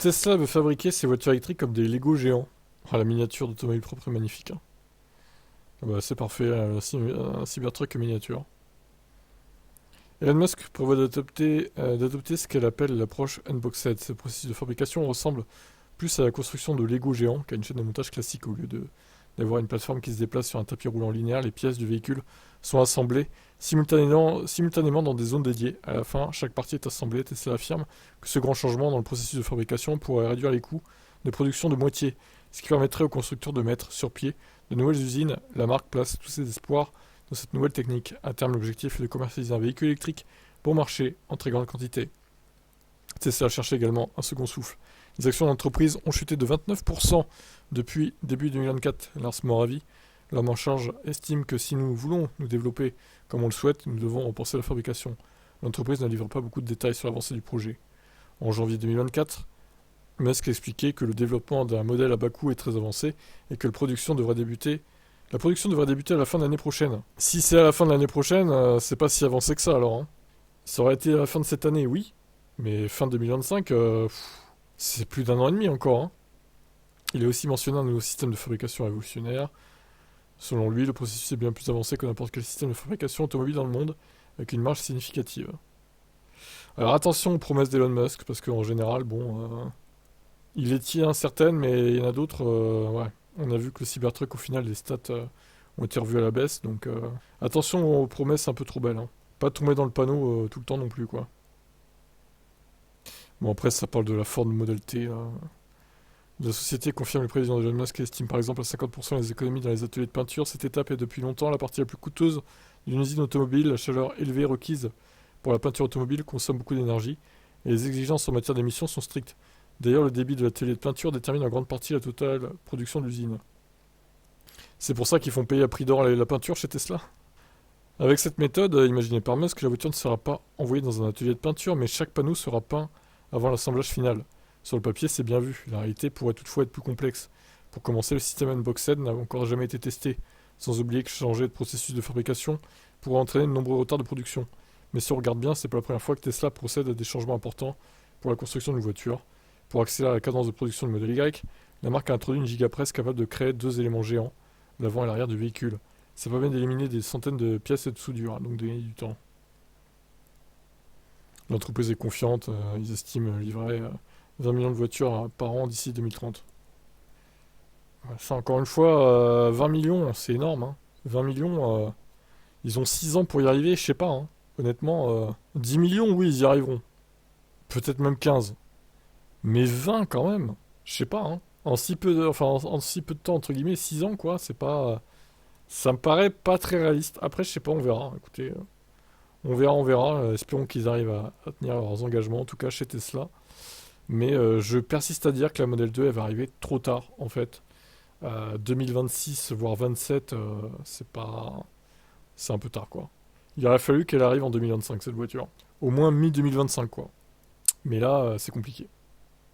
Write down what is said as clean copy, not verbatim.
Tesla veut fabriquer ses voitures électriques comme des Lego géants. Ah, la miniature d'automobile propre est magnifique, hein. Ah bah, c'est parfait, un Cybertruck miniature. Elon Musk prévoit d'adopter ce qu'elle appelle l'approche unboxed. Ce processus de fabrication ressemble plus à la construction de Lego géants qu'à une chaîne de montage classique. Au lieu d'avoir une plateforme qui se déplace sur un tapis roulant linéaire, les pièces du véhicule sont assemblées simultanément dans des zones dédiées. À la fin, chaque partie est assemblée. Tesla affirme que ce grand changement dans le processus de fabrication pourrait réduire les coûts de production de moitié, ce qui permettrait aux constructeurs de mettre sur pied de nouvelles usines. La marque place tous ses espoirs dans cette nouvelle technique. À terme, l'objectif est de commercialiser un véhicule électrique bon marché en très grande quantité. Tesla cherche également un second souffle. Les actions d'entreprise ont chuté de 29% depuis début 2024. Lars Moravi, l'homme en charge, estime que si nous voulons nous développer comme on le souhaite, nous devons repenser la fabrication. L'entreprise ne livre pas beaucoup de détails sur l'avancée du projet. En janvier 2024, Musk a expliqué que le développement d'un modèle à bas coût est très avancé et que la production devrait débuter à la fin de l'année prochaine. Si c'est à la fin de l'année prochaine, c'est pas si avancé que ça alors, hein. Ça aurait été à la fin de cette année, oui, mais fin 2025, c'est plus d'un an et demi encore, hein. Il a aussi mentionné un nouveau système de fabrication révolutionnaire. Selon lui, le processus est bien plus avancé que n'importe quel système de fabrication automobile dans le monde, avec une marge significative. Alors attention aux promesses d'Elon Musk, parce qu'en général, bon, il les tient certaines, mais il y en a d'autres, ouais. On a vu que le Cybertruck, au final, les stats ont été revus à la baisse, donc attention aux promesses un peu trop belles, hein. Pas tomber dans le panneau tout le temps non plus, quoi. Bon, après, ça parle de la Ford Model T, là. La société confirme le président Elon Musk estime par exemple à 50% les économies dans les ateliers de peinture. Cette étape est depuis longtemps la partie la plus coûteuse d'une usine automobile. La chaleur élevée requise pour la peinture automobile consomme beaucoup d'énergie et les exigences en matière d'émissions sont strictes. D'ailleurs, le débit de l'atelier de peinture détermine en grande partie la totale production de l'usine. C'est pour ça qu'ils font payer à prix d'or la peinture chez Tesla. Avec cette méthode, imaginée par Musk, la voiture ne sera pas envoyée dans un atelier de peinture, mais chaque panneau sera peint avant l'assemblage final. Sur le papier, c'est bien vu. La réalité pourrait toutefois être plus complexe. Pour commencer, le système Unboxed n'a encore jamais été testé. Sans oublier que changer de processus de fabrication pourrait entraîner de nombreux retards de production. Mais si on regarde bien, c'est pas la première fois que Tesla procède à des changements importants pour la construction d'une voiture. Pour accélérer la cadence de production du modèle Y, la marque a introduit une gigapresse capable de créer deux éléments géants, l'avant et l'arrière du véhicule. Ça permet d'éliminer des centaines de pièces et de soudure, donc de gagner du temps. L'entreprise est confiante, ils estiment livrer 20 millions de voitures par an d'ici 2030. Ça, encore une fois, 20 millions, c'est énorme, hein. 20 millions, ils ont 6 ans pour y arriver, je sais pas, hein. Honnêtement, 10 millions, oui, ils y arriveront. Peut-être même 15. Mais 20 quand même, je sais pas, hein. En si peu de temps, entre guillemets, 6 ans, quoi, c'est pas... ça me paraît pas très réaliste. Après, je sais pas, on verra. Écoutez, on verra. Espérons qu'ils arrivent à tenir leurs engagements, en tout cas chez Tesla. Mais je persiste à dire que la Model 2, elle va arriver trop tard, en fait. 2026, voire 27, c'est pas... c'est un peu tard, quoi. Il aurait fallu qu'elle arrive en 2025, cette voiture. Au moins mi-2025, quoi. Mais là, c'est compliqué.